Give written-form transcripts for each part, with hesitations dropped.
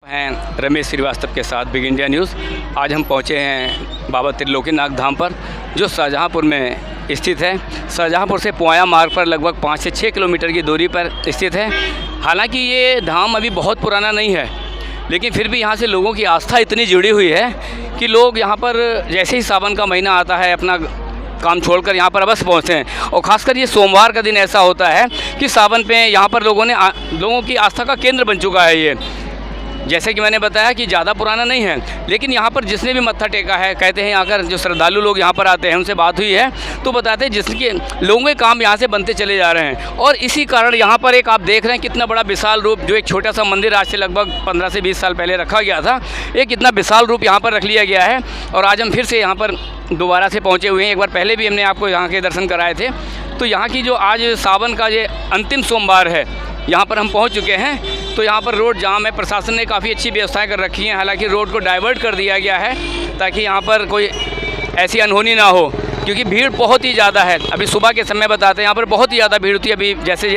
हैं रमेश श्रीवास्तव के साथ बिग इंडिया न्यूज़। आज हम पहुंचे हैं बाबा त्रिलोकीनाथ धाम पर, जो शाहजहाँपुर में स्थित है। शाहजहाँपुर से पुआया मार्ग पर लगभग 5 से 6 किलोमीटर की दूरी पर स्थित है। हालांकि ये धाम अभी बहुत पुराना नहीं है, लेकिन फिर भी यहाँ से लोगों की आस्था इतनी जुड़ी हुई है कि लोग यहाँ पर जैसे ही सावन का महीना आता है अपना काम छोड़कर यहाँ पर अवश्य पहुँचते हैं। और ख़ासकर ये सोमवार का दिन ऐसा होता है कि सावन पे यहाँ पर लोगों की आस्था का केंद्र बन चुका है ये। जैसे कि मैंने बताया कि ज़्यादा पुराना नहीं है, लेकिन यहाँ पर जिसने भी मत्था टेका है, कहते हैं आकर जो श्रद्धालु लोग यहाँ पर आते हैं उनसे बात हुई है तो बताते हैं जिसके लोगों के काम यहाँ से बनते चले जा रहे हैं। और इसी कारण यहाँ पर एक आप देख रहे हैं कितना बड़ा विशाल रूप, जो एक छोटा सा मंदिर आज से लगभग 15 से 20 साल पहले रखा गया था, एक इतना विशाल रूप यहाँ पर रख लिया गया है। और आज हम फिर से यहाँ पर दोबारा से पहुँचे हुए हैं। एक बार पहले भी हमने आपको यहाँ के दर्शन कराए थे। तो यहाँ की जो आज सावन का ये अंतिम सोमवार है, यहाँ पर हम पहुँच चुके हैं। तो यहाँ पर रोड जाम है, प्रशासन ने काफ़ी अच्छी व्यवस्थाएं कर रखी हैं। हालांकि रोड को डाइवर्ट कर दिया गया है ताकि यहाँ पर कोई ऐसी अनहोनी ना हो, क्योंकि भीड़ बहुत ही ज़्यादा है। अभी सुबह के समय बताते हैं यहाँ पर बहुत ही ज़्यादा भीड़ होती है। अभी जैसे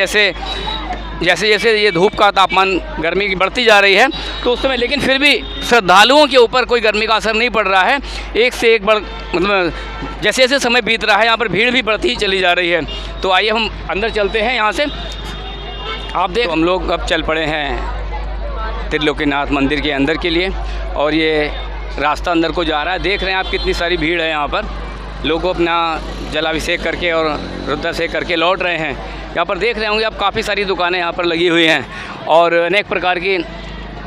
जैसे ये धूप का तापमान, गर्मी की बढ़ती जा रही है तो उस समय, लेकिन फिर भी श्रद्धालुओं के ऊपर कोई गर्मी का असर नहीं पड़ रहा है। एक से एक मतलब जैसे जैसे समय बीत रहा है यहाँ पर भीड़ भी बढ़ती ही चली जा रही है। तो आइए हम अंदर चलते हैं। यहाँ से आप देख, हम लोग अब चल पड़े हैं त्रिलोकीनाथ मंदिर के अंदर के लिए, और ये रास्ता अंदर को जा रहा है। देख रहे हैं आप कितनी सारी भीड़ है यहाँ पर। लोग अपना जलाभिषेक करके और रुद्राभिषेक करके लौट रहे हैं। यहाँ पर देख रहे होंगे आप काफ़ी सारी दुकानें यहाँ पर लगी हुई हैं, और अनेक प्रकार की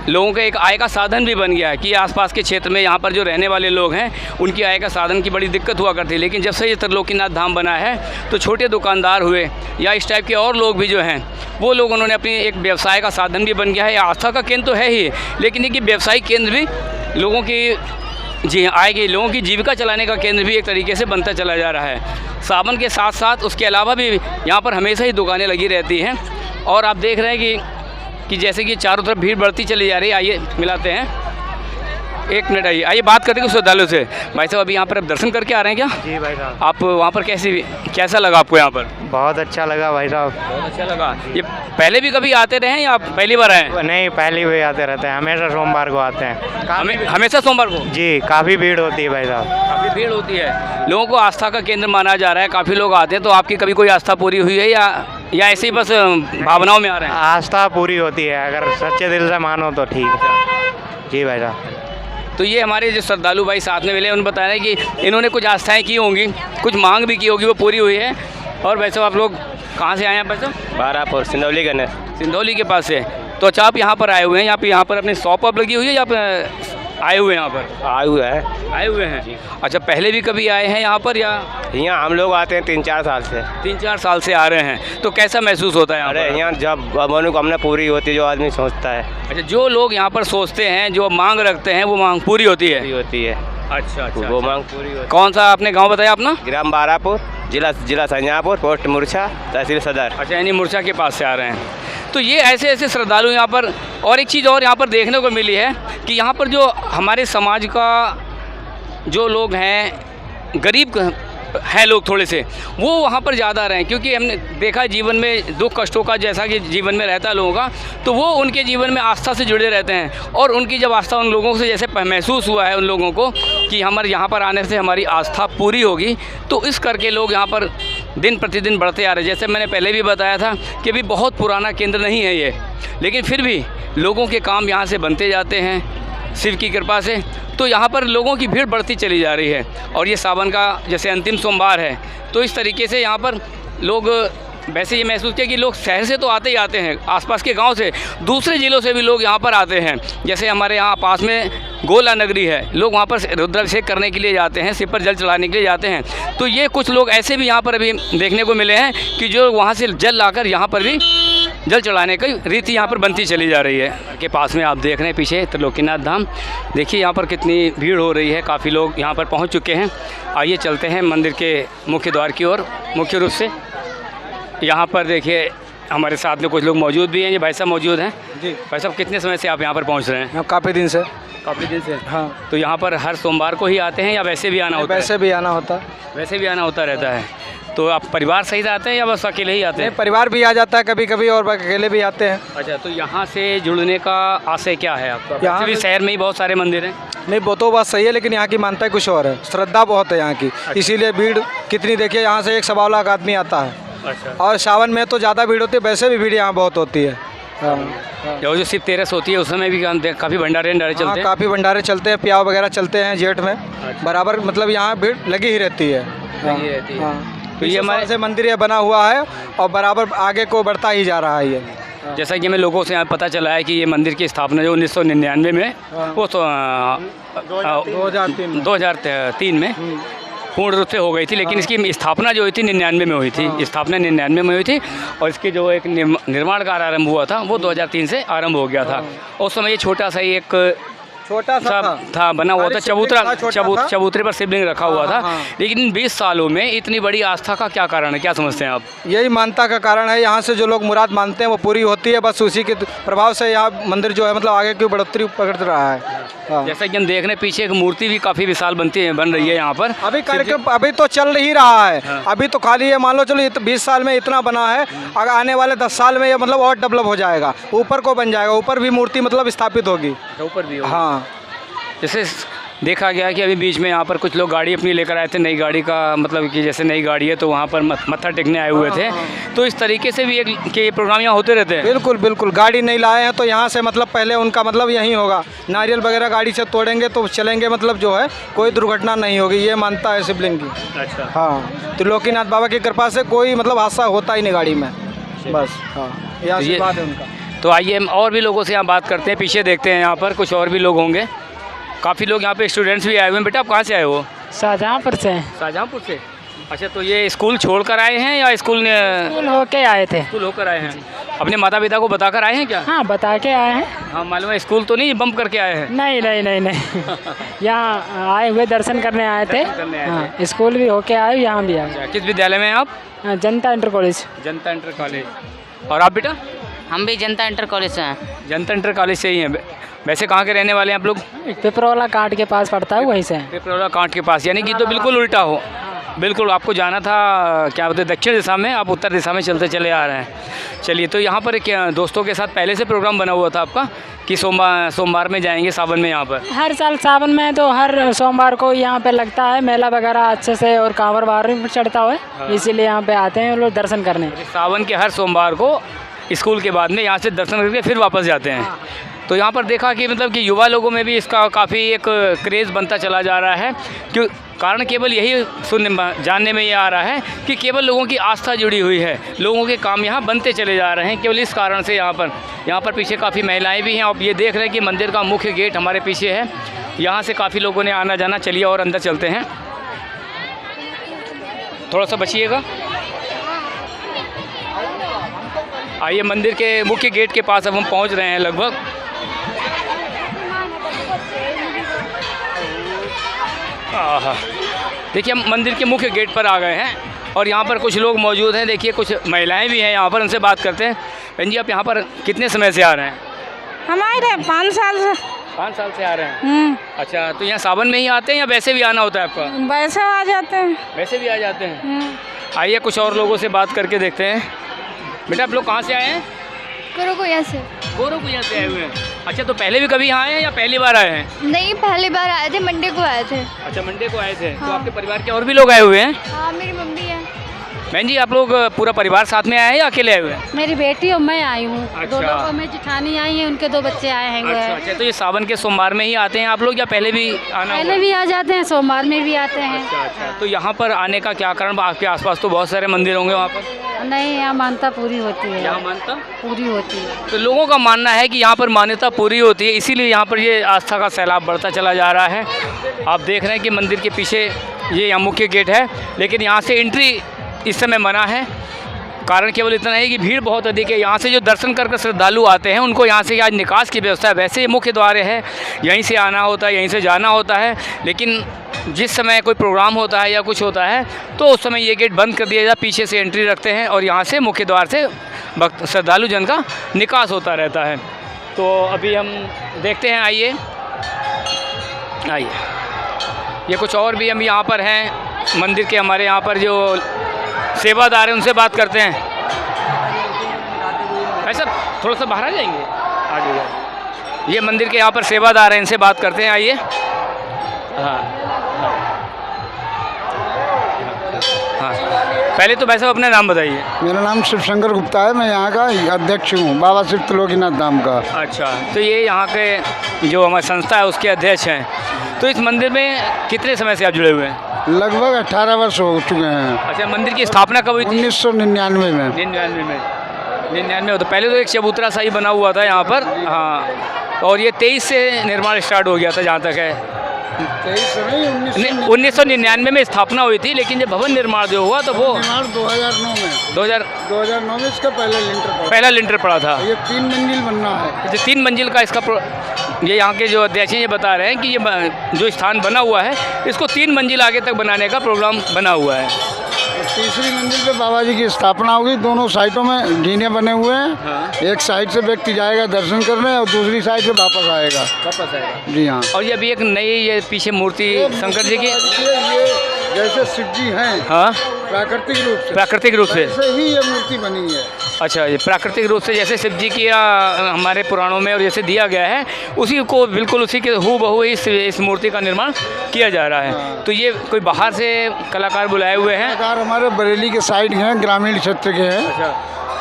लोगों का एक आय का साधन भी बन गया है कि आसपास के क्षेत्र में यहाँ पर जो रहने वाले लोग हैं उनकी आय का साधन की बड़ी दिक्कत हुआ करती है। लेकिन जब से ये त्रिलोकीनाथ धाम बना है तो छोटे दुकानदार हुए या इस टाइप के और लोग भी जो हैं वो लोग, उन्होंने अपनी एक व्यवसाय का साधन भी बन गया है। आस्था का केंद्र तो है ही, लेकिन एक व्यावसायिक केंद्र भी लोगों की आय की, लोगों की जीविका चलाने का केंद्र भी एक तरीके से बनता चला जा रहा है। सावन के साथ साथ उसके अलावा भी यहाँ पर हमेशा ही दुकानें लगी रहती हैं। और आप देख रहे हैं कि जैसे कि चारों तरफ भीड़ बढ़ती चली जा रही है। आइए मिलाते हैं, एक मिनट आइए बात करते हैं श्रद्धालुओं से। भाई साहब, अभी यहाँ पर आप दर्शन करके आ रहे हैं क्या? जी भाई साहब। आप वहाँ पर कैसा लगा आपको यहाँ पर? बहुत अच्छा लगा भाई साहब। बहुत अच्छा लगा। ये पहले भी कभी आते रहे हैं या आप पहली बार आए? नहीं, पहली बार आते रहते हैं, हमेशा सोमवार को आते हैं। हमेशा सोमवार को? जी, काफ़ी भीड़ होती है भाई साहब। काफ़ी भीड़ होती है, लोगों को आस्था का केंद्र माना जा रहा है, काफ़ी लोग आते हैं। तो आपकी कभी कोई आस्था पूरी हुई है या ऐसे ही बस भावनाओं में आ रहे हैं? आस्था पूरी होती है, अगर सच्चे दिल से मानो तो ठीक है। जी भाई साहब। तो ये हमारे जो श्रद्धालु भाई साथ में मिले, उन्होंने बताया है कि इन्होंने कुछ आस्थाएं की होंगी, कुछ मांग भी की होगी, वो पूरी हुई है। और वैसे आप लोग कहाँ से आए हैं? वैसे बारापुर, सिंधौली गणेश। सिंधौली के पास से। तो अच्छा, आप यहाँ पर आए हुए हैं, यहाँ पर अपनी शॉप अब लगी हुई है या आप आए हुए हैं यहाँ पर? आए हुए हैं। अच्छा, पहले भी कभी आए हैं यहाँ पर या? यहाँ हम लोग आते हैं 3-4 साल से। 3-4 साल से आ रहे हैं। तो कैसा महसूस होता है यहाँ पर? यहाँ जब मनोकामना पूरी होती है, जो आदमी सोचता है। अच्छा, जो लोग यहाँ पर सोचते हैं, जो मांग रखते हैं, वो मांग पूरी होती है? अच्छा, वो मांग पूरी होती है। कौन सा आपने गाँव बताया अपना? ग्राम बारापुर, जिला शाहजहाँपुर, पोस्ट मुरछा, तहसील सदर। अच्छा, यानी मुरछा के पास से आ रहे हैं। तो ये ऐसे श्रद्धालु यहाँ पर। और एक चीज़ और यहाँ पर देखने को मिली है कि यहाँ पर जो हमारे समाज का जो लोग हैं, गरीब हैं लोग थोड़े से, वो वहाँ पर ज़्यादा आ रहे हैं। क्योंकि हमने देखा जीवन में दुख कष्टों का जैसा कि जीवन में रहता है लोगों का, तो वो उनके जीवन में आस्था से जुड़े रहते हैं। और उनकी जब आस्था उन लोगों से जैसे महसूस हुआ है उन लोगों को कि हमारे यहाँ पर आने से हमारी आस्था पूरी होगी, तो इस करके लोग यहाँ पर दिन प्रतिदिन बढ़ते आ रहे हैं। जैसे मैंने पहले भी बताया था कि अभी बहुत पुराना केंद्र नहीं है ये, लेकिन फिर भी लोगों के काम यहाँ से बनते जाते हैं शिव की कृपा से। तो यहाँ पर लोगों की भीड़ बढ़ती चली जा रही है। और ये सावन का जैसे अंतिम सोमवार है, तो इस तरीके से यहाँ पर लोग वैसे ये महसूस किया कि लोग शहर से तो आते ही आते हैं, आसपास के गांव से, दूसरे ज़िलों से भी लोग यहाँ पर आते हैं। जैसे हमारे यहाँ पास में गोला नगरी है, लोग वहाँ पर रुद्राभिषेक करने के लिए जाते हैं, शिव पर जल चढ़ाने के लिए जाते हैं। तो ये कुछ लोग ऐसे भी यहाँ पर अभी देखने को मिले हैं कि जो वहाँ से जल लाकर यहाँ पर भी जल चढ़ाने की रीति यहाँ पर बनती चली जा रही है। के पास में आप देख रहे हैं पीछे त्रिलोकीनाथ धाम। देखिए यहाँ पर कितनी भीड़ हो रही है, काफ़ी लोग यहाँ पर पहुँच चुके हैं। आइए चलते हैं मंदिर के मुख्य द्वार की ओर। मुख्य रूप से यहाँ पर देखिए हमारे साथ में कुछ लोग मौजूद भी हैं। ये भाई साहब मौजूद हैं। जी भाई साहब, कितने समय से आप यहाँ पर पहुँच रहे हैं? काफ़ी दिन से। काफ़ी दिन से। हाँ, तो यहाँ पर हर सोमवार को ही आते हैं या वैसे भी आना होता वैसे भी आना होता है। है? वैसे भी आना होता रहता है। तो आप परिवार सहित आते हैं या बस अकेले ही आते नहीं, हैं? परिवार भी आ जाता है कभी कभी और अकेले भी आते हैं। अच्छा, तो यहाँ से जुड़ने का आशय क्या है आपका? यहाँ वैसे भी से- शहर में ही बहुत सारे मंदिर हैं। नहीं, वो तो बात सही है, लेकिन यहाँ की मानता है कुछ और है, श्रद्धा बहुत है यहाँ की, इसीलिए भीड़ कितनी देखिए, यहाँ से 1 लाख आदमी आता है। अच्छा, और सावन में तो ज़्यादा भीड़ होती है, वैसे भी भीड़ यहाँ बहुत होती है। हाँ, जो शिव तेरस होती है उस समय भी काफ़ी भंडारे चलते हैं। काफ़ी भंडारे चलते हैं, प्याव वगैरह चलते हैं जेठ में, बराबर मतलब यहाँ भीड़ लगी ही रहती है। लगी रहती है। हाँ, तो ये हमारे से मंदिर ये बना हुआ है और बराबर आगे को बढ़ता ही जा रहा है ये। जैसा कि हमें लोगों से यहाँ पता चला है कि ये मंदिर की स्थापना जो 1999 में वो तो 2003 में पूर्ण रूप से हो गई थी, लेकिन इसकी स्थापना जो हुई थी 99 में हुई थी। स्थापना 99 में हुई थी और इसकी जो एक निर्माण कार्य आरंभ हुआ था वो 2003 से आरंभ हो गया था। उस समय ये छोटा सा ही एक छोटा सा था बना हुआ था, खाली शिवलिंग था, छोटा था। चबूतरे पर शिवलिंग रखा हुआ था। हाँ। लेकिन 20 सालों में इतनी बड़ी आस्था का क्या कारण है, क्या समझते हैं आप? यही मानता का कारण है, यहाँ से जो लोग मुराद मानते हैं वो पूरी होती है, बस उसी के प्रभाव से यहाँ मंदिर जो है मतलब आगे की बढ़ोतरी पकड़ रहा है। हाँ। जैसा कि हम देख रहे हैं पीछे एक मूर्ति भी काफ़ी विशाल बन रही है यहाँ पर। अभी कार्यक्रम अभी तो चल ही रहा है। हाँ। अभी तो खाली ये मान लो चलो 20 साल में इतना बना है, अगर आने वाले 10 साल में ये मतलब और डेवलप हो जाएगा, ऊपर को बन जाएगा, ऊपर भी मूर्ति मतलब स्थापित होगी। ऊपर भी हाँ, जैसे देखा गया कि अभी बीच में यहाँ पर कुछ लोग गाड़ी अपनी लेकर आए थे, नई गाड़ी का मतलब कि जैसे नई गाड़ी है तो वहाँ पर मत्था टेकने आए हुए थे। तो इस तरीके से भी एक के प्रोग्राम यहाँ होते रहते हैं। बिल्कुल बिल्कुल, गाड़ी नहीं लाए हैं तो यहाँ से मतलब पहले उनका मतलब यहीं होगा, नारियल वगैरह गाड़ी से तोड़ेंगे तो चलेंगे, मतलब जो है कोई दुर्घटना नहीं होगी, ये मानता है शिवलिंग की। अच्छा, हाँ, त्रिलोकीनाथ बाबा की कृपा से कोई मतलब हादसा होता ही नहीं गाड़ी में, बस। हाँ, ये आशीर्वाद है उनका। तो आइए हम और भी लोगों से यहाँ बात करते हैं, पीछे देखते हैं यहाँ पर कुछ और भी लोग होंगे। काफ़ी लोग यहाँ पे स्टूडेंट्स भी आए हुए हैं। बेटा आप कहाँ से आए हो? शाहजहाँपुर से। शाहजहाँपुर से। अच्छा, तो ये स्कूल छोड़कर आए हैं या स्कूल होके आए थे। स्कूल होकर आए हैं? अपने माता पिता को बताकर आए हैं क्या? हाँ, बता के आए हैं। हाँ, मालूम है। स्कूल तो नहीं बम्प करके आए हैं? नहीं नहीं नहीं नहीं यहाँ आए हुए दर्शन करने आए थे। करने आए हाँ, स्कूल भी होके आए, यहाँ भी आए। अच्छा, किस विद्यालय में हैं आप? जनता इंटर कॉलेज। जनता इंटर कॉलेज। और आप बेटा? हम भी जनता इंटर कॉलेज से हैं। जनता इंटर कॉलेज से ही हैं। वैसे कहाँ के रहने वाले हैं आप लोग? पिपरोला काट के पास पड़ता है, वहीं से। पिपरोला कांट के पास, यानी कि तो बिल्कुल उल्टा हो। बिल्कुल, आपको जाना था क्या बोलते हैं दक्षिण दिशा में, आप उत्तर दिशा में चले आ रहे हैं। चलिए, तो यहाँ पर क्या दोस्तों के साथ पहले से प्रोग्राम बना हुआ था आपका कि सोमवार में जाएंगे सावन में यहाँ पर? हर साल सावन में तो हर सोमवार को यहाँ पे लगता है मेला वगैरह अच्छे से, और कांवर वावर भी चढ़ता है, इसीलिए यहाँ पे आते हैं लोग दर्शन करने। सावन के हर सोमवार को स्कूल के बाद में यहाँ से दर्शन करके फिर वापस जाते हैं। तो यहाँ पर देखा कि मतलब कि युवा लोगों में भी इसका काफ़ी एक क्रेज़ बनता चला जा रहा है। क्यों? कारण केवल यही जानने में ये आ रहा है कि केवल लोगों की आस्था जुड़ी हुई है, लोगों के काम यहाँ बनते चले जा रहे हैं केवल इस कारण से। यहाँ पर पीछे काफ़ी महिलाएं भी हैं। आप ये देख रहे हैं कि मंदिर का मुख्य गेट हमारे पीछे है, यहाँ से काफ़ी लोगों ने आना जाना। चलिए और अंदर चलते हैं, थोड़ा सा बचिएगा। आइए, मंदिर के मुख्य गेट के पास अब हम पहुँच रहे हैं लगभग। देखिए, हम मंदिर के मुख्य गेट पर आ गए हैं और यहाँ पर कुछ लोग मौजूद हैं। देखिए, कुछ महिलाएं भी हैं यहाँ पर, उनसे बात करते हैं। बहन जी, आप यहाँ पर कितने समय से आ रहे हैं? हम आए रहे 5 साल से। 5 साल से आ रहे हैं। अच्छा, तो यहाँ सावन में ही आते हैं या वैसे भी आना होता है आपका? वैसे आ जाते हैं। वैसे भी आ जाते हैं। आइए, कुछ और लोगों से बात करके देखते हैं। बेटा आप लोग कहाँ से आए हैं? गोरखपुर से। गोरखपुर से आए हुए हैं। अच्छा, तो पहले भी कभी यहाँ आए हैं या पहली बार आए हैं? नहीं, पहली बार आए थे, मंडे को आए थे। अच्छा, मंडे को आए थे। तो आपके परिवार के और भी लोग आए हुए हैं? हाँ, मेरी मम्मी है। बहन जी, आप लोग पूरा परिवार साथ में आए हैं या अकेले आए हुए हैं? मेरी बेटी और मैं आई हूँ। अच्छा। 2 लोग में जेठानी आई है, उनके 2 बच्चे आए हैं। अच्छा, तो ये सावन के सोमवार में ही आते हैं आप लोग या पहले भी आना पहले भी आ जाते हैं, सोमवार में भी आते हैं। अच्छा, तो यहाँ पर आने का क्या कारण? आपके आसपास तो बहुत सारे मंदिर होंगे वहाँ पर। नहीं, यहाँ मान्यता पूरी होती है। यहाँ मान्यता पूरी होती है। तो लोगों का मानना है कि यहाँ पर मान्यता पूरी होती है, इसीलिए यहाँ पर ये आस्था का सैलाब बढ़ता चला जा रहा है। आप देख रहे हैं कि मंदिर के पीछे ये यहाँ मुख्य गेट है, लेकिन यहाँ से एंट्री इस समय मना है। कारण केवल इतना है कि भीड़ बहुत अधिक है। यहाँ से जो दर्शन कर श्रद्धालु आते हैं उनको यहाँ से आज निकास की व्यवस्था है। वैसे मुख्य द्वार है, यहीं से आना होता है, यहीं से जाना होता है, लेकिन जिस समय कोई प्रोग्राम होता है या कुछ होता है तो उस समय ये गेट बंद कर दिया जाता है, पीछे से एंट्री रखते हैं और यहाँ से मुख्य द्वार से भक्त श्रद्धालु जन का निकास होता रहता है। तो अभी हम देखते हैं, आइए आइए, ये कुछ और भी हम यहाँ पर हैं मंदिर के, हमारे यहाँ पर जो सेवादार हैं उनसे बात करते हैं। भाई साहब थोड़ा सा बाहर आ जाएंगे, आ जाइए। ये मंदिर के यहाँ पर सेवादार हैं, इनसे बात करते हैं, आइए। हाँ हाँ, पहले तो भाई साहब अपना नाम बताइए। मेरा नाम शिवशंकर गुप्ता है, मैं यहाँ का अध्यक्ष हूँ, बाबा शिव त्रिलोकीनाथ धाम का। अच्छा, तो ये यहाँ के जो हमारी संस्था है उसके अध्यक्ष हैं। तो इस मंदिर में कितने समय से आप जुड़े हुए हैं? लगभग 18 वर्ष हो चुके हैं। अच्छा, मंदिर की स्थापना कब हुई थी? 1999 में। 99 तो पहले तो एक चबूतरा सा ही बना हुआ था यहाँ पर। हाँ, और ये 23 से निर्माण स्टार्ट हो गया था जहाँ तक है। 1999 में स्थापना हुई थी, लेकिन जब भवन निर्माण जो हुआ तो वो 2009 में 2009 में इसका पहला लिंटर पड़ा था। ये 3 मंजिल बनना है। जो 3 मंजिल का इसका ये यहाँ के जो अध्यक्ष हैं ये बता रहे हैं कि ये जो स्थान बना हुआ है इसको 3 मंजिल आगे तक बनाने का प्रोग्राम बना हुआ है। तीसरी मंजिल पे बाबा जी की स्थापना होगी। दोनों साइडों में जीने बने हुए हैं। हाँ। एक साइड से व्यक्ति जाएगा दर्शन करने और दूसरी साइड से वापस आएगा। जी हाँ। और ये अभी एक नई ये पीछे मूर्ति शंकर जी की, ये जैसे शिव जी हैं, हाँ, प्राकृतिक रूप से वैसे ही ये मूर्ति बनी है। अच्छा, ये प्राकृतिक रूप से जैसे शिव जी की हमारे पुराणों में और जैसे दिया गया है उसी को बिल्कुल उसी के हूबहू इस मूर्ति का निर्माण किया जा रहा है। हाँ। तो ये कोई बाहर से कलाकार बुलाए हुए हैं? कलाकार हमारे बरेली के साइड हैं, ग्रामीण क्षेत्र के हैं। अच्छा,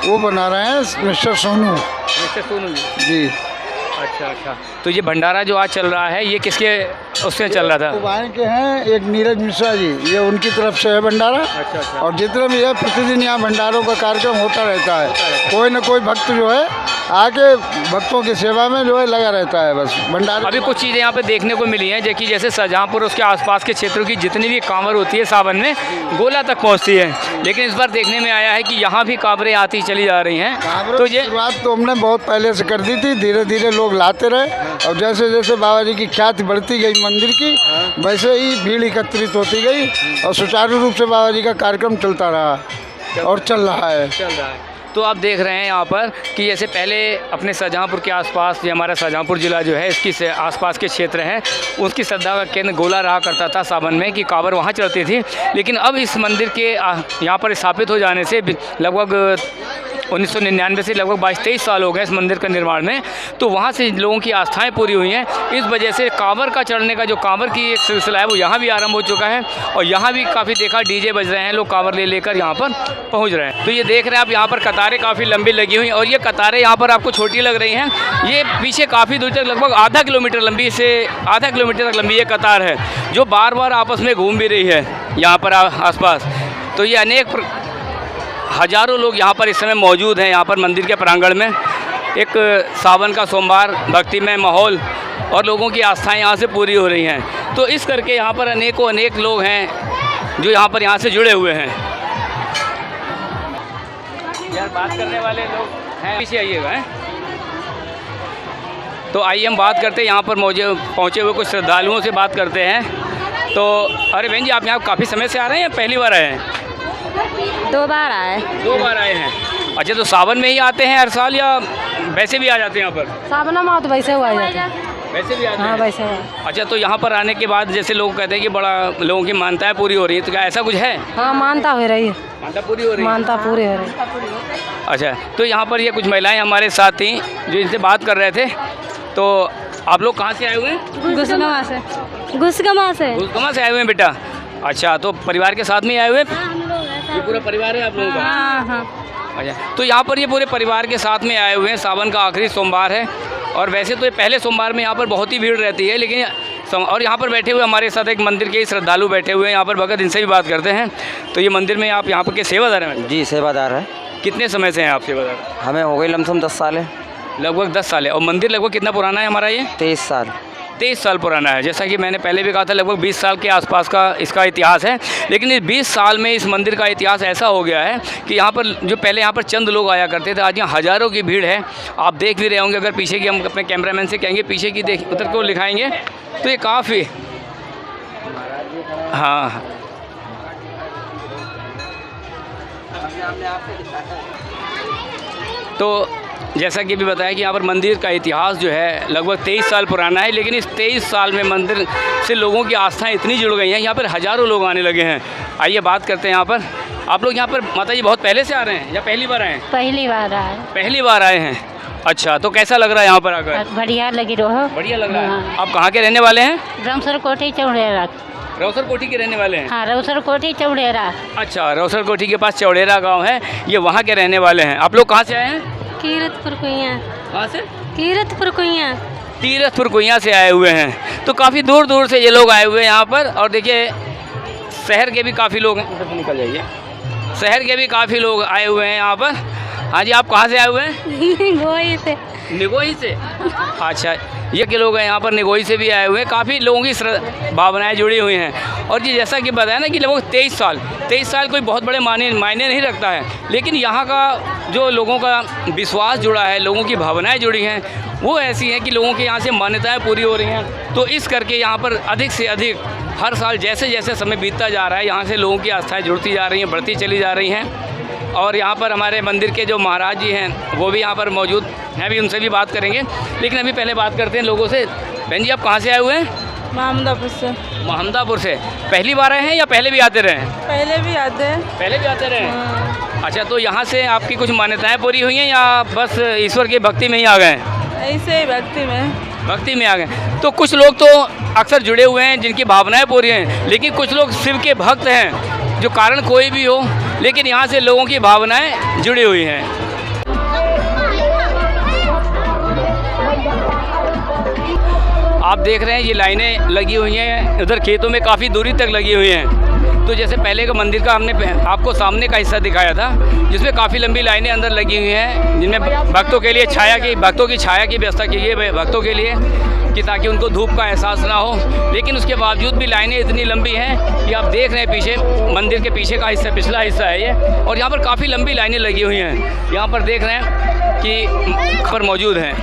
वो बना रहे हैं मिस्टर सोनू जी। अच्छा, तो ये भंडारा जो आज चल रहा है ये किसके उससे चल रहा था? कुबाएं के हैं, एक नीरज मिश्रा जी, ये उनकी तरफ से है भंडारा। अच्छा। और जितने भी है प्रतिदिन यहाँ भंडारों का कार्यक्रम होता रहता है। कोई न कोई भक्त जो है आके भक्तों की सेवा में जो है लगा रहता है। बस भंडारा अभी कुछ चीज़ें यहाँ पे देखने को मिली हैं जैसे शाहजहाँपुर उसके आसपास के क्षेत्रों की जितनी भी कांवर होती है सावन में गोला तक पहुँचती है, लेकिन इस बार देखने में आया है कि यहाँ भी कांवरें आती चली जा रही हैं। तो ये शुरुआत तो हमने बहुत पहले से कर दी थी, धीरे धीरे लोग लाते रहे और जैसे जैसे बाबा जी की ख्याति बढ़ती गई मंदिर की, वैसे ही भीड़ एकत्रित होती गई और सुचारू रूप से बाबा जी का कार्यक्रम चलता रहा और चल रहा है। तो आप देख रहे हैं यहाँ पर कि जैसे पहले अपने शाहजहाँपुर के आसपास जो हमारा शाहजहाँपुर ज़िला जो है इसकी से आसपास के क्षेत्र हैं उसकी श्रद्धा का केंद्र गोला रहा करता था सावन में कि कांवर वहाँ चलती थी। लेकिन अब इस मंदिर के यहाँ पर स्थापित हो जाने से लगभग 1999 से लगभग 22-23 साल हो गए इस मंदिर का निर्माण में, तो वहाँ से लोगों की आस्थाएं पूरी हुई हैं। इस वजह से कांवर का चढ़ने का जो कांवर की एक सिलसिला है वो यहाँ भी आरंभ हो चुका है और यहाँ भी काफ़ी देखा डीजे बज रहे हैं, लोग कांवर लेकर यहाँ पर पहुँच रहे हैं। तो ये देख रहे हैं आप यहाँ पर कतारें काफ़ी लंबी लगी हुई और ये कतारें यहाँ पर आपको छोटी लग रही हैं, ये पीछे काफ़ी दूर तक लगभग आधा किलोमीटर तक लंबी ये कतार है जो बार बार आपस में घूम भी रही है यहाँ पर आसपास। तो ये अनेक हज़ारों लोग यहाँ पर इस समय मौजूद हैं यहाँ पर मंदिर के प्रांगण में। एक सावन का सोमवार, भक्तिमय माहौल और लोगों की आस्थाएं यहाँ से पूरी हो रही हैं। तो इस करके यहाँ पर अनेक लोग हैं जो यहाँ से जुड़े हुए हैं। यार बात करने वाले लोग हैं, पीछे आइएगा हैं। तो आइए हम बात करते हैं यहाँ पर पहुँचे हुए कुछ श्रद्धालुओं से बात करते हैं। तो अरे बहन जी, आप यहाँ काफ़ी समय से आ रहे हैं या पहली बार आए हैं? 2 बार आए। 2 बार आए हैं। अच्छा, तो सावन में ही आते हैं हर साल या वैसे भी आ जाते हैं यहाँ पर? सावन में तो वैसे हुआ जाता है। वैसे भी आते हैं? हाँ, वैसे हुआ। अच्छा, तो यहाँ पर आने के बाद जैसे लोग कहते हैं कि बड़ा लोगों की मान्यताएं पूरी हो रही है, तो क्या ऐसा कुछ है? हाँ, मानता हो रही है। मान्यता पूरी हो रही है? मानता पूरी हो रही है। अच्छा, तो यहाँ पर ये कुछ महिलाएं हमारे साथ थी जो इनसे बात कर रहे थे। तो आप लोग कहाँ से आए हुए हैं? गुस्गमा से से आए हुए हैं बेटा। अच्छा, तो परिवार के साथ में आए हुए हैं? ये पूरा परिवार है आप लोगों का? हाँ। अच्छा, तो यहाँ पर ये पूरे परिवार के साथ में आए हुए हैं। सावन का आखिरी सोमवार है और वैसे तो ये पहले सोमवार में यहाँ पर बहुत ही भीड़ रहती है, लेकिन और यहाँ पर बैठे हुए हमारे साथ एक मंदिर के श्रद्धालु बैठे हुए हैं यहाँ पर भगत, इनसे भी बात करते हैं। तो ये मंदिर में आप यहाँ पर के सेवादार हैं? जी, सेवादार है। कितने समय से हैं आप सेवादार? हमें हो गई लमसम 10 साल है। लगभग 10 साल है। और मंदिर लगभग कितना पुराना है हमारा ये? 23 साल पुराना है। जैसा कि मैंने पहले भी कहा था, लगभग 20 साल के आसपास का इसका इतिहास है। लेकिन इस 20 साल में इस मंदिर का इतिहास ऐसा हो गया है कि यहाँ पर जो पहले यहाँ पर चंद लोग आया करते थे, आज यहाँ हज़ारों की भीड़ है। आप देख भी रहे होंगे, अगर पीछे की हम अपने कैमरामैन से कहेंगे पीछे की उधर को दिखाएंगे तो ये काफ़ी, हाँ, तो जैसा कि अभी बताया कि यहाँ पर मंदिर का इतिहास जो है लगभग 23 साल पुराना है, लेकिन इस 23 साल में मंदिर से लोगों की आस्थाएं इतनी जुड़ गई हैं, यहाँ पर हज़ारों लोग आने लगे हैं। आइए बात करते हैं यहाँ पर। आप लोग यहाँ पर माता जी बहुत पहले से आ रहे हैं या पहली बार आए हैं? पहली बार आए। पहली बार आए हैं। अच्छा, तो कैसा लग रहा है यहाँ पर आकर? बढ़िया लगी रहो। बढ़िया लग रहा है। आप कहाँ के रहने वाले हैं? रामसर कोठी चौड़ेरा। रौसर कोठी के रहने वाले हैं? हाँ, रौसर कोठी चौड़ेरा। अच्छा, रौसर कोठी के पास चौड़ेरा गांव है, ये वहाँ के रहने वाले हैं। आप लोग कहाँ से आए हैं? कीरतपुर कुइयाँ। कहाँ से? कीरतपुर कुइयाँ। तीरथपुर कुइयाँ से आए हुए हैं। तो काफ़ी दूर दूर से ये लोग आए हुए हैं यहाँ पर। और देखिए शहर के भी काफ़ी लोग हैं, उधर से निकल जाइए। शहर के भी काफ़ी लोग आए हुए हैं यहाँ पर। हाँ जी, आप कहाँ से आए हुए हैं? गोई से। निगोही से? अच्छा, ये के लोग हैं यहाँ पर निगोही से भी आए हुए हैं। काफ़ी लोगों की भावनाएं जुड़ी हुई हैं। और जी जैसा कि बताया ना कि लगभग 23 साल कोई बहुत बड़े मायने नहीं रखता है, लेकिन यहाँ का जो लोगों का विश्वास जुड़ा है, लोगों की भावनाएं जुड़ी हैं, वो ऐसी हैं कि लोगों के यहाँ से मान्यताएं पूरी हो रही हैं। तो इस करके यहाँ पर अधिक से अधिक हर साल जैसे जैसे समय बीतता जा रहा है, यहाँ से लोगों की आस्थाएँ जुड़ती जा रही हैं, बढ़ती चली जा रही हैं। और यहाँ पर हमारे मंदिर के जो महाराज जी हैं वो भी यहाँ पर मौजूद हैं, अभी उनसे भी बात करेंगे। लेकिन अभी पहले बात करते हैं लोगों से। बहन जी, आप कहाँ से आए हुए हैं? महमदापुर से। महमदापुर से। पहली बार आए हैं या पहले भी आते रहे हैं? पहले भी आते हैं। पहले भी आते रहे हैं। अच्छा, तो यहाँ से आपकी कुछ मान्यताएं पूरी हुई हैं या बस ईश्वर की भक्ति में ही आ गए? ऐसे ही भक्ति में आ गए। तो कुछ लोग तो अक्सर जुड़े हुए हैं जिनकी भावनाएं पूरी हैं, लेकिन कुछ लोग शिव के भक्त हैं, जो कारण कोई भी हो, लेकिन यहाँ से लोगों की भावनाएं जुड़ी हुई हैं। आप देख रहे हैं ये लाइनें लगी हुई हैं, उधर खेतों में काफ़ी दूरी तक लगी हुई हैं। तो जैसे पहले का मंदिर का हमने आपको सामने का हिस्सा दिखाया था, जिसमें काफ़ी लंबी लाइनें अंदर लगी हुई हैं, जिनमें भक्तों की छाया की व्यवस्था की गई है भक्तों के लिए, कि ताकि उनको धूप का एहसास ना हो। लेकिन उसके बावजूद भी लाइनें इतनी लंबी हैं कि आप देख रहे हैं पीछे, मंदिर के पीछे का हिस्सा, पिछला हिस्सा है ये, और यहाँ पर काफ़ी लंबी लाइनें लगी हुई हैं। यहाँ पर देख रहे हैं कि पर मौजूद हैं,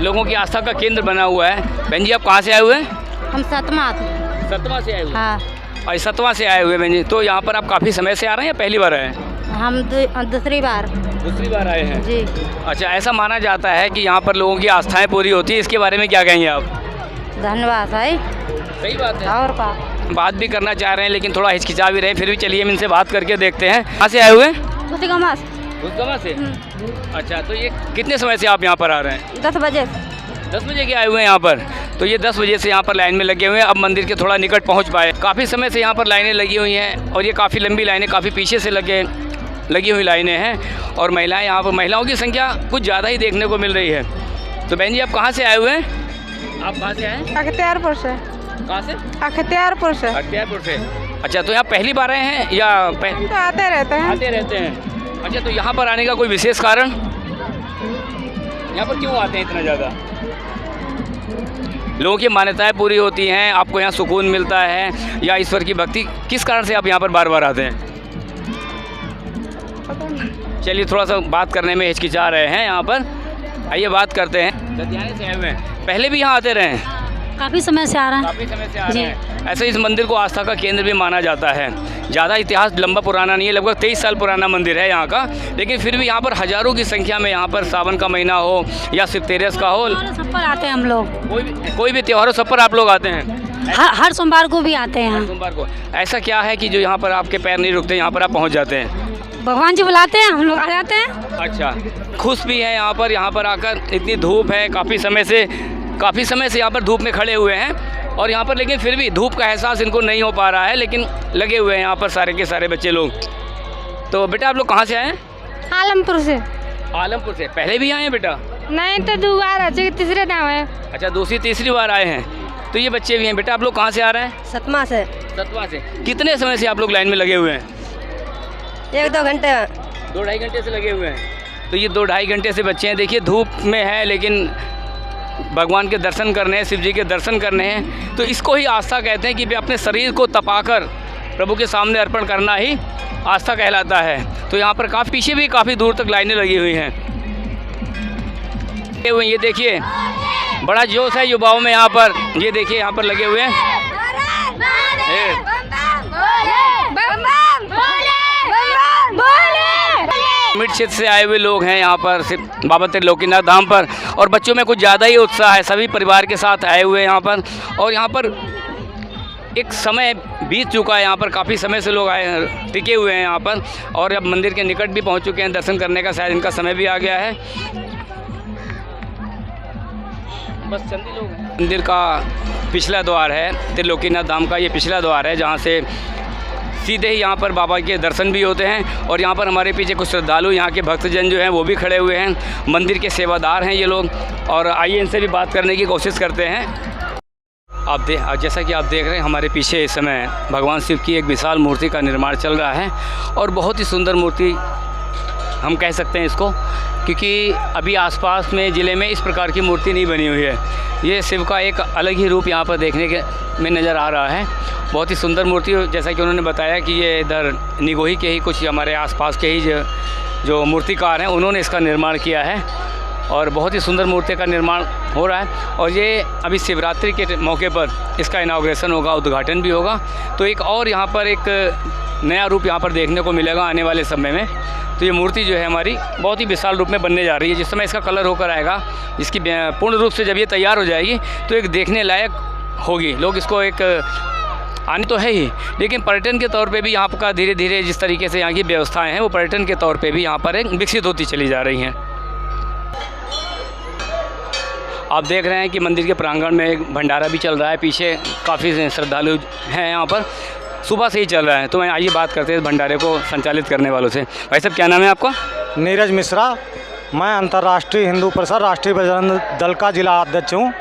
लोगों की आस्था का केंद्र बना हुआ है। बहन जी, आप कहाँ से आए हुए हैं? हम सतमा से आए हुए? हाँ। और सतवा से आए हुए बहन जी। तो यहाँ पर आप काफ़ी समय से आ रहे हैं या पहली बार आए हैं? हम दूसरी बार आए हैं जी। अच्छा, ऐसा माना जाता है कि यहाँ पर लोगों की आस्थाएं पूरी होती है, इसके बारे में क्या कहेंगे आप? धन्यवाद है। सही बात है। और का बात भी करना चाह रहे हैं लेकिन थोड़ा हिचकिचा भी रहे, फिर भी चलिए हम इनसे बात करके देखते हैं। कहाँ से आए हुए हैं? गुस्गमा से। अच्छा, तो ये कितने समय से आप यहाँ पर आ रहे हैं? 10 बजे। 10 बजे के आए हुए हैं यहाँ पर। तो ये 10 बजे से यहाँ पर लाइन में लगे हुए हैं, अब मंदिर के थोड़ा निकट पहुँच पाए। काफ़ी समय से यहाँ पर लाइनें लगी हुई हैं, और ये काफ़ी लंबी लाइनें, काफ़ी पीछे से लगी हुई लाइनें हैं। और महिलाएं, यहाँ पर महिलाओं की संख्या कुछ ज़्यादा ही देखने को मिल रही है। तो बहन जी, आप कहाँ से आए हुए हैं? आप कहाँ से आए? अख्तियारपुर से। कहाँ से? अख्तियारपुर से। अख्तियारपुर से। अच्छा, तो यहाँ पहली बार आए हैं या तो आते रहते हैं। अच्छा, तो यहाँ पर आने का कोई विशेष कारण? यहाँ पर क्यों आते हैं इतना ज़्यादा? लोगों की मान्यताएं पूरी होती हैं, आपको यहाँ सुकून मिलता है, या ईश्वर की भक्ति, किस कारण से आप यहाँ पर बार बार आते हैं? चलिए, थोड़ा सा बात करने में हिचकिचा रहे हैं यहाँ पर। आइए बात करते हैं। लुधियाने से आए हुए हैं, पहले भी यहाँ आते रहे हैं? काफ़ी समय से आ रहे हैं। काफ़ी समय से आ रहे हैं। ऐसे इस मंदिर को आस्था का केंद्र भी माना जाता है। ज़्यादा इतिहास लंबा पुराना नहीं है, लगभग 23 साल पुराना मंदिर है यहाँ का, लेकिन फिर भी यहाँ पर हज़ारों की संख्या में, यहाँ पर सावन का महीना हो या सिर्फ तेरस का हो, सब पर आते हैं हम लोग। कोई भी त्यौहार हो, सब पर आप लोग आते हैं? हर सोमवार को भी आते हैं। सोमवार को। ऐसा क्या है कि जो यहाँ पर आपके पैर नहीं रुकते, यहाँ पर आप पहुँच जाते हैं? भगवान जी बुलाते हैं, हम लोग आ जाते हैं। अच्छा, खुश भी है यहाँ पर आकर। इतनी धूप है, काफ़ी समय से यहाँ पर धूप में खड़े हुए हैं, और यहाँ पर लेकिन फिर भी धूप का एहसास इनको नहीं हो पा रहा है, लेकिन लगे हुए हैं यहाँ पर सारे के सारे बच्चे लोग। तो बेटा, आप लोग कहाँ से आए हैं? आलमपुर से। आलमपुर से। पहले भी आए हैं बेटा? नहीं, तो 2 बार, तीसरे दाम है। अच्छा, तीसरी बार आए हैं। तो ये बच्चे भी हैं। बेटा, आप लोग कहाँ से आ रहे हैं? सतमा से। कितने समय से आप लोग लाइन में लगे हुए हैं? 1-2 घंटे। 2-2.5 घंटे से लगे हुए हैं। तो ये 2-2.5 घंटे से बच्चे हैं। देखिए, धूप में है, लेकिन भगवान के दर्शन करने हैं, शिव जी के दर्शन करने हैं। तो इसको ही आस्था कहते हैं कि अपने शरीर को तपाकर प्रभु के सामने अर्पण करना ही आस्था कहलाता है। तो यहाँ पर पीछे भी काफ़ी दूर तक लाइनें लगी हुई हैं। ये देखिए, बड़ा जोश है युवाओं में यहाँ पर। ये देखिए, यहाँ पर लगे हुए हैं। ग्रामीण क्षेत्र से आए हुए लोग हैं यहाँ पर सिर्फ बाबा त्रिलोकीनाथ धाम पर, और बच्चों में कुछ ज़्यादा ही उत्साह है। सभी परिवार के साथ आए हुए हैं यहाँ पर, और यहाँ पर एक समय बीत चुका है। यहाँ पर काफ़ी समय से लोग आए टिके हुए हैं यहाँ पर, और अब मंदिर के निकट भी पहुँच चुके हैं। दर्शन करने का शायद इनका समय भी आ गया है। बस चंदी लोग मंदिर का पिछला द्वार है, त्रिलोकीनाथ धाम का ये पिछला द्वार है, जहाँ से सीधे ही यहाँ पर बाबा के दर्शन भी होते हैं। और यहाँ पर हमारे पीछे कुछ श्रद्धालु, यहाँ के भक्तजन जो हैं वो भी खड़े हुए हैं। मंदिर के सेवादार हैं ये लोग, और आइए इनसे भी बात करने की कोशिश करते हैं। जैसा कि आप देख रहे हैं, हमारे पीछे इस समय भगवान शिव की एक विशाल मूर्ति का निर्माण चल रहा है, और बहुत ही सुंदर मूर्ति हम कह सकते हैं इसको, क्योंकि अभी आसपास में ज़िले में इस प्रकार की मूर्ति नहीं बनी हुई है। ये शिव का एक अलग ही रूप यहाँ पर देखने के में नज़र आ रहा है। बहुत ही सुंदर मूर्ति, जैसा कि उन्होंने बताया कि ये इधर निगोही के ही कुछ हमारे आसपास के ही जो मूर्तिकार हैं उन्होंने इसका निर्माण किया है, और बहुत ही सुंदर मूर्ति का निर्माण हो रहा है। और ये अभी शिवरात्रि के मौके पर इसका इनाग्रेशन होगा, उद्घाटन भी होगा। तो एक और यहाँ पर एक नया रूप यहाँ पर देखने को मिलेगा आने वाले समय में। तो ये मूर्ति जो है हमारी बहुत ही विशाल रूप में बनने जा रही है। जिस समय इसका कलर होकर आएगा, इसकी पूर्ण रूप से जब ये तैयार हो जाएगी तो एक देखने लायक होगी। लोग इसको एक आने तो है ही, लेकिन पर्यटन के तौर पे भी यहाँ का धीरे धीरे जिस तरीके से यहाँ की व्यवस्थाएं हैं वो पर्यटन के तौर पे भी यहाँ पर एक विकसित होती चली जा रही हैं। आप देख रहे हैं कि मंदिर के प्रांगण में एक भंडारा भी चल रहा है। पीछे काफ़ी श्रद्धालु हैं यहाँ पर, सुबह से ही चल रहा है। तो मैं आइए बात करते हैं इस भंडारे को संचालित करने वालों से। भाई साहब, क्या नाम है आपका? नीरज मिश्रा। मैं अंतर्राष्ट्रीय हिंदू परिषद राष्ट्रीय बजरंग दल का जिला अध्यक्ष हूँ।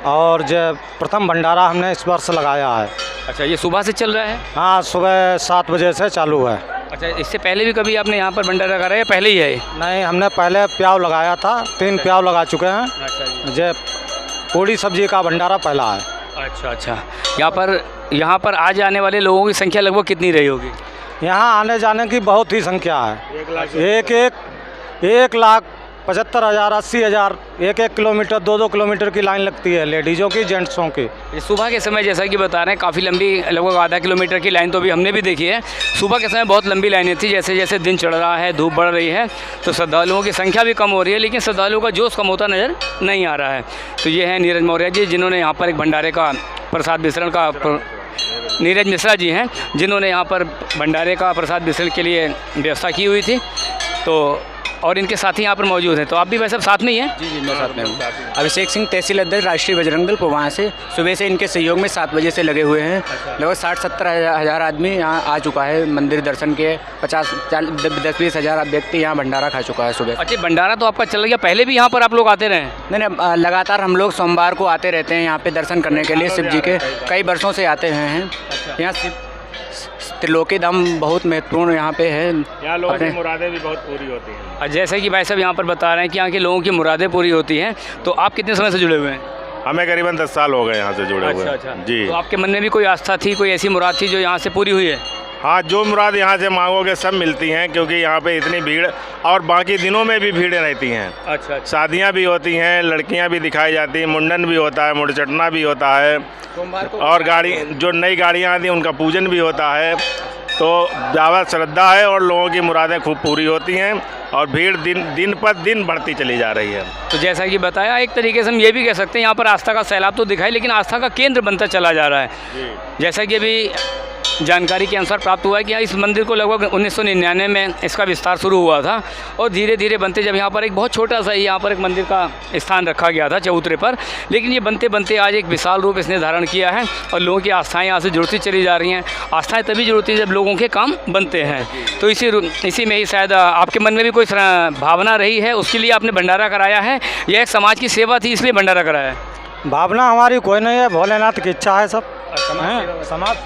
और जो प्रथम भंडारा हमने इस वर्ष लगाया है। अच्छा, ये सुबह से चल रहा है? हाँ, सुबह 7 बजे से चालू है। अच्छा, इससे पहले भी कभी आपने यहाँ पर भंडारा कराया या पहले ही है? नहीं, हमने पहले प्याव लगाया था, 3 प्याव लगा चुके हैं। अच्छा, जो पूड़ी सब्जी का भंडारा पहला है। अच्छा, यहाँ पर आ जाने वाले लोगों की संख्या लगभग कितनी रही होगी? यहाँ आने जाने की बहुत ही संख्या है। 1,75,000 80,000 1 किलोमीटर 2 किलोमीटर की लाइन लगती है, लेडीज़ों की, जेंट्सों की। सुबह के समय जैसा कि बता रहे हैं काफ़ी लंबी, लगभग आधा किलोमीटर की लाइन तो अभी हमने भी देखी है। सुबह के समय बहुत लंबी लाइनें थी। जैसे जैसे दिन चढ़ रहा है, धूप बढ़ रही है, तो श्रद्धालुओं की संख्या भी कम हो रही है, लेकिन श्रद्धालुओं का जोश कम होता नज़र नहीं आ रहा है। तो ये है नीरज मौर्य जी, जिन्होंने यहाँ पर एक भंडारे का प्रसाद वितरण का नीरज मिश्रा जी हैं, जिन्होंने यहाँ पर भंडारे का प्रसाद वितरण के लिए व्यवस्था की हुई थी। तो और इनके साथी यहाँ पर मौजूद हैं। तो आप भी वैसे साथ में ही हैं? जी, मैं साथ में हूँ। अभिषेक सिंह, तहसील अध्यक्ष राष्ट्रीय बजरंग दल। वहाँ से सुबह से इनके सहयोग में 7 बजे से लगे हुए हैं। लगभग 60-70 हज़ार आदमी यहाँ आ चुका है मंदिर दर्शन के। 10-20 हज़ार व्यक्ति यहाँ भंडारा खा चुका है सुबह। अच्छा, भंडारा तो आपका चल गया, पहले भी यहाँ पर आप लोग आते रहे? नहीं, लगातार हम लोग सोमवार को आते रहते हैं यहाँ पे दर्शन करने के लिए। शिव जी के कई वर्षों से आते हैं यहाँ। त्रिलोकी धाम बहुत महत्वपूर्ण यहाँ पे है। यहाँ लोगों की मुरादें भी बहुत पूरी होती हैं। और जैसे कि भाई साहब यहाँ पर बता रहे हैं कि यहाँ के लोगों की मुरादें पूरी होती हैं। तो आप कितने समय से जुड़े हुए हैं? हमें करीबन 10 साल हो गए यहाँ से जुड़े हुए। अच्छा। जी। तो आपके मन में भी कोई आस्था थी, कोई ऐसी मुराद थी जो यहाँ से पूरी हुई है? हाँ, जो मुराद यहाँ से मांगोगे सब मिलती हैं, क्योंकि यहाँ पे इतनी भीड़, और बाकी दिनों में भी भीड़ रहती हैं। अच्छा। शादियाँ भी होती हैं, लड़कियाँ भी दिखाई जाती हैं, मुंडन भी होता है, मुड़चटना भी होता है, और गाड़ी जो नई गाड़ियाँ आती हैं उनका पूजन भी होता है। तो ज़्यादा श्रद्धा है और लोगों की मुरादें खूब पूरी होती हैं, और भीड़ दिन पर दिन बढ़ती चली जा रही है। तो जैसा कि बताया, एक तरीके से हम ये भी कह सकते हैं यहाँ पर आस्था का सैलाब तो दिखाई, लेकिन आस्था का केंद्र बनता चला जा रहा है। जैसा कि अभी जानकारी के अनुसार प्राप्त हुआ है कि इस मंदिर को लगभग 1999 में इसका विस्तार शुरू हुआ था, और धीरे धीरे बनते जब यहाँ पर एक बहुत छोटा सा ही यहाँ पर एक मंदिर का स्थान रखा गया था चबूतरे पर, लेकिन ये बनते बनते आज एक विशाल रूप इसने धारण किया है, और लोगों की आस्थाएं यहाँ से जुड़ती चली जा रही हैं। आस्थाएं तभी जुड़ती हैं जब लोगों के काम बनते हैं। तो इसी में ही शायद आपके मन में भी कोई भावना रही है, उसके लिए आपने भंडारा कराया है, यह एक समाज की सेवा थी इसलिए भंडारा कराया है? भावना हमारी कोई नहीं है, भोलेनाथ की इच्छा है सब।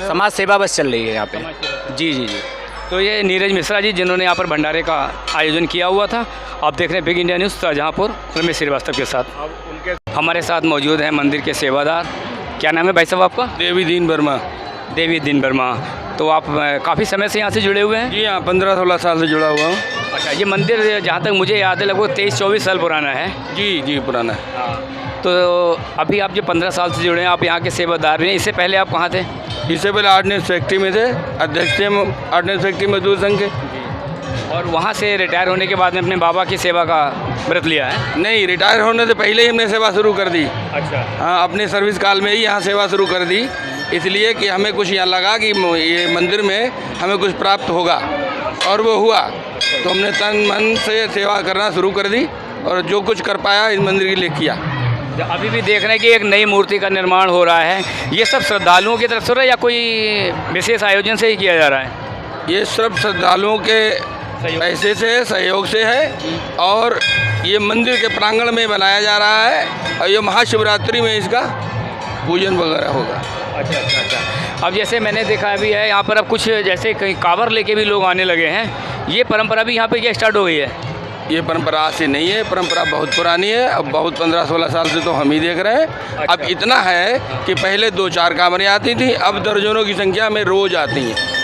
समाज सेवा बस चल रही है यहाँ पे। जी। तो ये नीरज मिश्रा जी, जिन्होंने यहाँ पर भंडारे का आयोजन किया हुआ था। आप देख रहे हैं big India news, Shahjahanpur, Ramesh Shrivastava के साथ। हमारे साथ मौजूद हैं मंदिर के सेवादार। क्या नाम है भाई साहब आपका? देवी दीन वर्मा। देवी दीन वर्मा। तो आप काफ़ी समय से यहाँ से जुड़े हुए हैं? जी हाँ, 15-16 साल से जुड़ा हुआ हूँ। अच्छा, ये मंदिर जहाँ तक मुझे याद है लगभग 23-24 साल पुराना है। जी पुराना है। हाँ। तो अभी आप जो 15 साल से जुड़े हैं, आप यहाँ के सेवादार हैं। इससे पहले आप कहाँ थे? इससे पहले ऑर्डिनेंस फैक्ट्री में थे, अध्यक्ष थे ऑर्डिनेंस फैक्ट्री मजदूर संघ के। और वहाँ से रिटायर होने के बाद में अपने बाबा की सेवा का व्रत लिया है? नहीं, रिटायर होने से पहले ही हमने सेवा शुरू कर दी। अच्छा। हाँ, अपने सर्विस काल में ही यहाँ सेवा शुरू कर दी, इसलिए कि हमें कुछ यहाँ लगा कि ये मंदिर में हमें कुछ प्राप्त होगा, और वो हुआ। तो हमने तन मन से सेवा करना शुरू कर दी और जो कुछ कर पाया इस मंदिर के लिए किया। अभी भी देख रहे हैं कि एक नई मूर्ति का निर्माण हो रहा है, ये सब श्रद्धालुओं की तरफ से हो रहा है या कोई विशेष आयोजन से ही किया जा रहा है? ये सब श्रद्धालुओं के पैसे से, सहयोग से है, और ये मंदिर के प्रांगण में बनाया जा रहा है, और ये महाशिवरात्रि में इसका पूजन वगैरह होगा। अच्छा अच्छा अच्छा। अब जैसे मैंने देखा अभी है यहाँ पर, अब कुछ जैसे कहीं कांवर लेके भी लोग आने लगे हैं, ये परंपरा भी यहाँ पे क्या स्टार्ट हो गई है? ये परंपरा आज से नहीं है, परंपरा बहुत पुरानी है। अब बहुत 15-16 साल से तो हम ही देख रहे हैं। अच्छा। अब इतना है कि पहले 2-4 कांवरें आती थी, अब दर्जनों की संख्या में रोज आती हैं।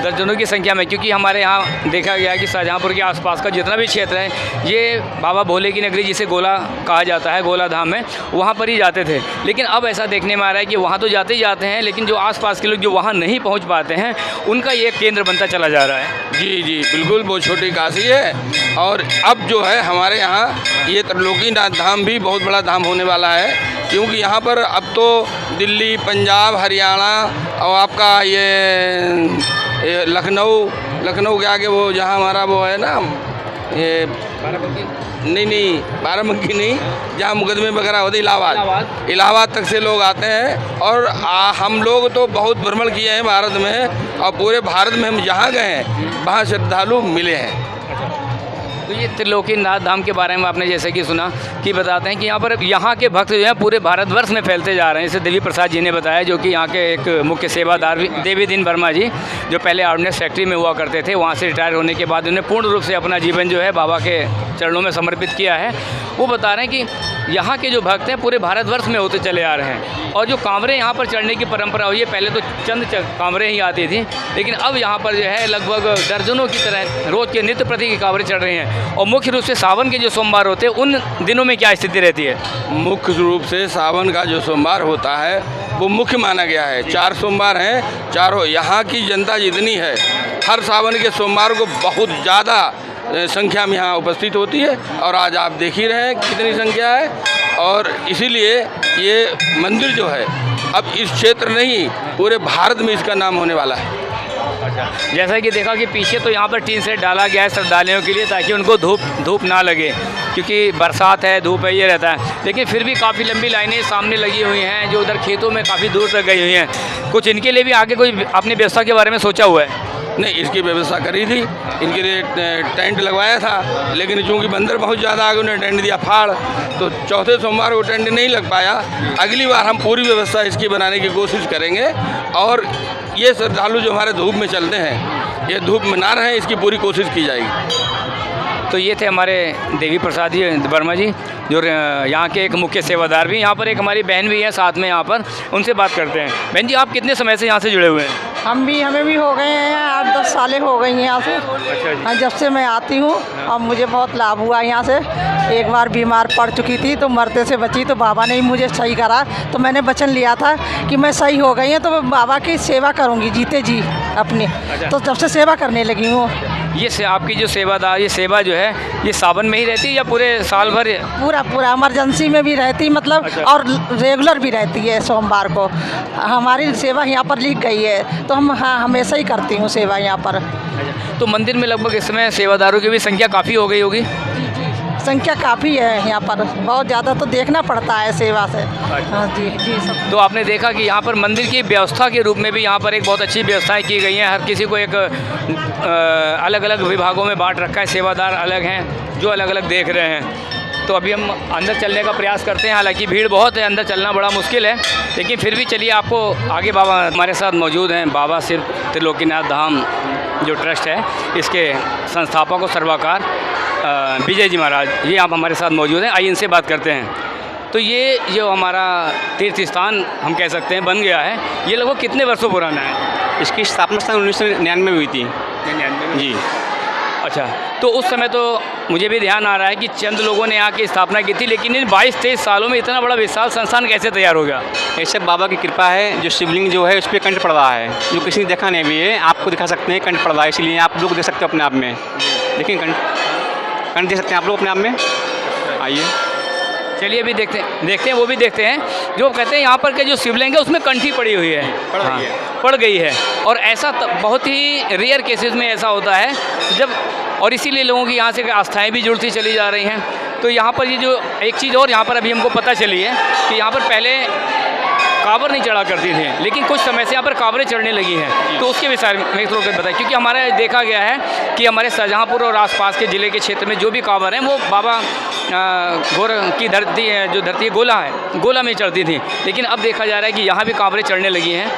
दर्जनों की संख्या में, क्योंकि हमारे यहाँ देखा गया कि शाहजहाँपुर के आसपास का जितना भी क्षेत्र है, ये बाबा भोले की नगरी जिसे गोला कहा जाता है, गोला धाम में, वहाँ पर ही जाते थे। लेकिन अब ऐसा देखने में आ रहा है कि वहाँ तो जाते ही जाते हैं, लेकिन जो आसपास के लोग जो वहाँ नहीं पहुँच पाते हैं, उनका ये केंद्र बनता चला जा रहा है। जी जी बिल्कुल, बहुत छोटी काशी है। और अब जो है हमारे यहाँ ये त्रिलोकीनाथ धाम भी बहुत बड़ा धाम होने वाला है, क्योंकि यहाँ पर अब तो दिल्ली, पंजाब, हरियाणा और आपका ये लखनऊ के आगे वो जहाँ हमारा वो है ना, ये नहीं बाराबंकी नहीं, जहाँ मुकदमे वगैरह होते, इलाहाबाद तक से लोग आते हैं। और हम लोग तो बहुत भ्रमण किए हैं भारत में, और पूरे भारत में हम जहाँ गए हैं वहाँ श्रद्धालु मिले हैं। तो ये त्रिलोकीनाथ धाम के बारे में आपने जैसे कि सुना कि बताते हैं कि यहाँ के भक्त जो हैं पूरे भारतवर्ष में फैलते जा रहे हैं। जैसे देवी प्रसाद जी ने बताया, जो कि यहाँ के एक मुख्य सेवादार देवी दीन वर्मा जी, जो पहले ऑर्डिनेंस फैक्ट्री में हुआ करते थे, वहाँ से रिटायर होने के बाद उन्हें पूर्ण रूप से अपना जीवन जो है बाबा के चरणों में समर्पित किया है। वो बता रहे हैं कि यहाँ के जो भक्त हैं पूरे भारतवर्ष में होते चले आ रहे हैं, और जो कांवरें यहाँ पर चढ़ने की परंपरा हुई है, पहले तो चंद कांवरें ही आती थी, लेकिन अब यहाँ पर जो है लगभग दर्जनों की तरह रोज़ के नित्य प्रति की कांवरें चढ़ रही हैं। और मुख्य रूप से सावन के जो सोमवार होते हैं, उन दिनों में क्या स्थिति रहती है? मुख्य रूप से सावन का जो सोमवार होता है वो मुख्य माना गया है। 4 सोमवार हैं, चारों यहाँ की जनता जितनी है, हर सावन के सोमवार को बहुत ज़्यादा संख्या में यहाँ उपस्थित होती है। और आज आप देख ही रहे हैं कितनी संख्या है। और इसीलिए ये मंदिर जो है अब इस क्षेत्र नहीं, पूरे भारत में इसका नाम होने वाला है। जैसा कि देखा कि पीछे तो यहाँ पर टीन सेट डाला गया है श्रद्धालुओं के लिए, ताकि उनको धूप ना लगे, क्योंकि बरसात है, धूप है, ये रहता है। लेकिन फिर भी काफ़ी लंबी लाइनें सामने लगी हुई हैं, जो उधर खेतों में काफ़ी दूर तक गई हुई हैं। कुछ इनके लिए भी आगे कोई अपनी व्यवस्था के बारे में सोचा हुआ है? नहीं, इसकी व्यवस्था करी थी, इनके लिए टेंट लगवाया था, लेकिन चूँकि बंदर बहुत ज़्यादा आगे, उन्हें टेंट दिया फाड़, तो चौथे सोमवार को टेंट नहीं लग पाया। अगली बार हम पूरी व्यवस्था इसकी बनाने की कोशिश करेंगे, और ये श्रद्धालु जो हमारे धूप में चलते हैं, ये धूप में ना रहें, इसकी पूरी कोशिश की जाएगी। तो ये थे हमारे देवी प्रसाद जी वर्मा जी, जो यहाँ के एक मुख्य सेवादार भी। यहाँ पर एक हमारी बहन भी है साथ में, यहाँ पर उनसे बात करते हैं। बहन जी, आप कितने समय से यहाँ से जुड़े हुए हैं? हमें भी हो गए हैं 8-10 सालें हो गई हैं यहाँ से। हाँ, जब से मैं आती हूँ, और मुझे बहुत लाभ हुआ यहाँ से। एक बार बीमार पड़ चुकी थी तो मरते से बची, तो बाबा ने ही मुझे सही करा। तो मैंने वचन लिया था कि मैं सही हो गई हूँ तो मैं बाबा की सेवा करूँगी जीते जी अपनी। तो जब से सेवा करने लगी हूँ। ये आपकी जो ये सेवा जो है, ये सावन में ही रहती है या पूरे साल भर? पूरा इमरजेंसी में भी रहती, मतलब और रेगुलर भी रहती है। सोमवार को हमारी सेवा यहाँ पर लिख गई है, तो हम हमेशा ही करती हूँ सेवा यहाँ पर। तो मंदिर में लगभग इस समय सेवादारों की भी संख्या काफ़ी हो गई होगी? संख्या काफ़ी है यहाँ पर, बहुत ज़्यादा तो देखना पड़ता है सेवा से। हाँ जी सब। तो आपने देखा कि यहाँ पर मंदिर की व्यवस्था के रूप में भी यहाँ पर एक बहुत अच्छी व्यवस्थाएं की गई हैं। हर किसी को एक अलग अलग विभागों में बांट रखा है, सेवादार अलग हैं जो अलग अलग देख रहे हैं। तो अभी हम अंदर चलने का प्रयास करते हैं, हालांकि भीड़ बहुत है, अंदर चलना बड़ा मुश्किल है, लेकिन फिर भी चलिए आपको आगे। बाबा हमारे साथ मौजूद हैं, बाबा सिर्फ त्रिलोकीनाथ धाम जो ट्रस्ट है, इसके संस्थापक और सर्वाकार विजय जी महाराज, ये आप हमारे साथ मौजूद हैं। आइए इनसे बात करते हैं। तो ये जो हमारा तीर्थ स्थान हम कह सकते हैं बन गया है, ये लगभग कितने वर्षों पुराना है? इसकी स्थापना 1999 में हुई थी। 99 जी। अच्छा, तो उस समय तो मुझे भी ध्यान आ रहा है कि चंद लोगों ने यहाँ की स्थापना की थी, लेकिन इन 22-23 सालों में इतना बड़ा विशाल संस्थान कैसे तैयार हो गया? ये सब बाबा की कृपा है। जो शिवलिंग जो है उस पर कंठ पड़ रहा है, जो किसी ने देखा नहीं भी है, आपको दिखा सकते हैं कंठ पड़ रहा है, इसलिए आप लोग देख सकते हो अपने आप में। देखिए कंठ देख सकते हैं आप लोग अपने आप में। आइए चलिए अभी देखते हैं वो भी देखते हैं। जो कहते हैं यहाँ पर के जो शिवलिंग है उसमें कंठी पड़ी हुई है, पड़ गई है। और ऐसा बहुत ही रेयर केसेस में ऐसा होता है जब, और इसीलिए लोगों की यहाँ से आस्थाएं भी जुड़ती चली जा रही हैं। तो यहाँ पर ये जो एक चीज़ और यहाँ पर अभी हमको पता चली है कि यहाँ पर पहले कांवर नहीं चढ़ा करती थी, लेकिन कुछ समय से यहाँ पर कांवरें चढ़ने लगी हैं। तो उसके विषय में थोड़ा बताएं, क्योंकि हमारा देखा गया है कि हमारे शाहजहाँपुर और आसपास के ज़िले के क्षेत्र में जो भी कांवर हैं वो बाबा गोर की धरती है, जो धरती है गोला में चढ़ती थी, लेकिन अब देखा जा रहा है कि यहाँ भी कांवरें चढ़ने लगी हैं।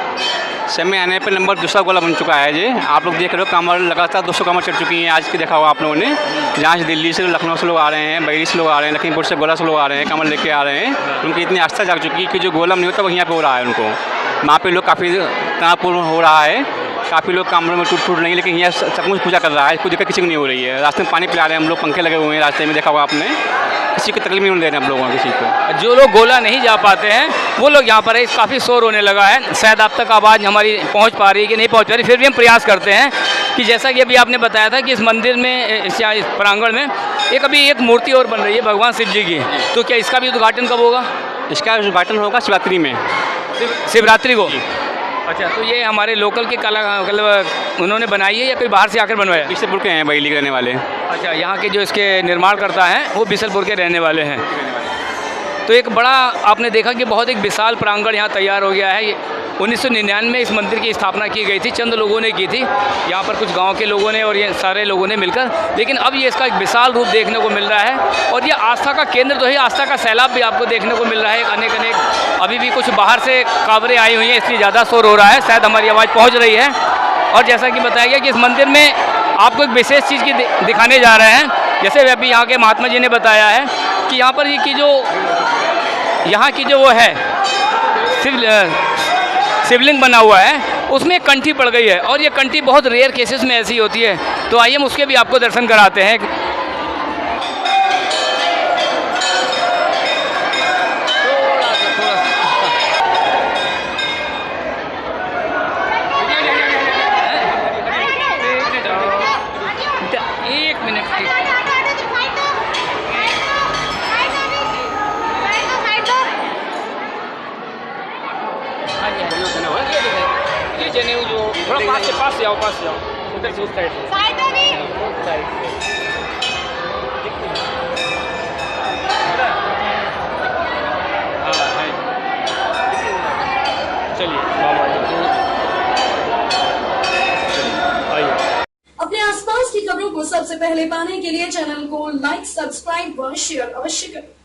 समय आने पर नंबर दूसरा गोला बन चुका है जी। आप लोग देख रहे हो कांवर लगातार 200 कांवर चढ़ चुकी हैं। आज की देखा होगा आप लोगों ने, जहाँ से दिल्ली से लखनऊ से लोग आ रहे हैं, बरेली से लोग आ रहे हैं, लखीमपुर से गोला से लोग आ रहे हैं, कांवर लेके आ रहे हैं। उनकी इतनी आस्था जाग चुकी है कि जो गोला नहीं होता वो यहाँ पे हो रहा है उनको। वहाँ पे लोग काफ़ी तनावपूर्ण हो रहा है, काफ़ी लोग कांवरों में टूट नहीं, लेकिन यहाँ सब कुछ पूजा कर रहा है, कोई दिक्कत किसी को नहीं हो रही है। रास्ते में पानी पिला रहे हैं हम लोग, पंखे लगे हुए हैं रास्ते में, देखा होगा आपने। किसी को तकलीफ नहीं दे रहे हैं हम लोगों किसी को। जो लोग गोला नहीं जा पाते हैं वो लोग यहाँ पर है, काफ़ी शोर होने लगा है। शायद आप तक आवाज़ हमारी पहुँच पा रही है कि नहीं पहुँच पा रही, फिर भी हम प्रयास करते हैं कि जैसा कि अभी आपने बताया था कि इस मंदिर में, इस प्रांगण में एक मूर्ति और बन रही है भगवान शिव जी की। तो क्या इसका भी उद्घाटन कब होगा? इसका उद्घाटन होगा शिवरात्रि में, शिवरात्रि को। अच्छा, तो ये हमारे लोकल के कला मतलब उन्होंने बनाई है या कोई बाहर से आकर बनवाया? बिसलपुर के हैं बरेली के रहने वाले। अच्छा, यहाँ के जो इसके निर्माण करता हैं वो बिसलपुर के रहने वाले हैं। तो एक बड़ा आपने देखा कि बहुत एक विशाल प्रांगण यहाँ तैयार हो गया है। 1999 में इस मंदिर की स्थापना की गई थी, चंद लोगों ने की थी, यहाँ पर कुछ गांव के लोगों ने और ये सारे लोगों ने मिलकर। लेकिन अब ये इसका एक विशाल रूप देखने को मिल रहा है और ये आस्था का केंद्र तो है, आस्था का सैलाब भी आपको देखने को मिल रहा है। अनेक अभी भी कुछ बाहर से कांवरें आई हुई हैं, इसलिए ज़्यादा शोर हो रहा है, शायद हमारी आवाज़ पहुँच रही है। और जैसा कि बताया गया कि इस मंदिर में आपको एक विशेष चीज़ की दिखाने जा रहे हैं। जैसे अभी यहाँ के महात्मा जी ने बताया है कि यहाँ पर यहाँ की जो वो है शिवलिंग बना हुआ है, उसमें कंठी पड़ गई है और ये कंठी बहुत रेयर केसेस में ऐसी होती है। तो आइए हम उसके भी आपको दर्शन कराते हैं। थोड़ा पास से आओ उधर से उस साइड चलिए अपने आसपास की खबरों को सबसे पहले पाने के लिए चैनल को लाइक, सब्सक्राइब व शेयर अवश्य करें।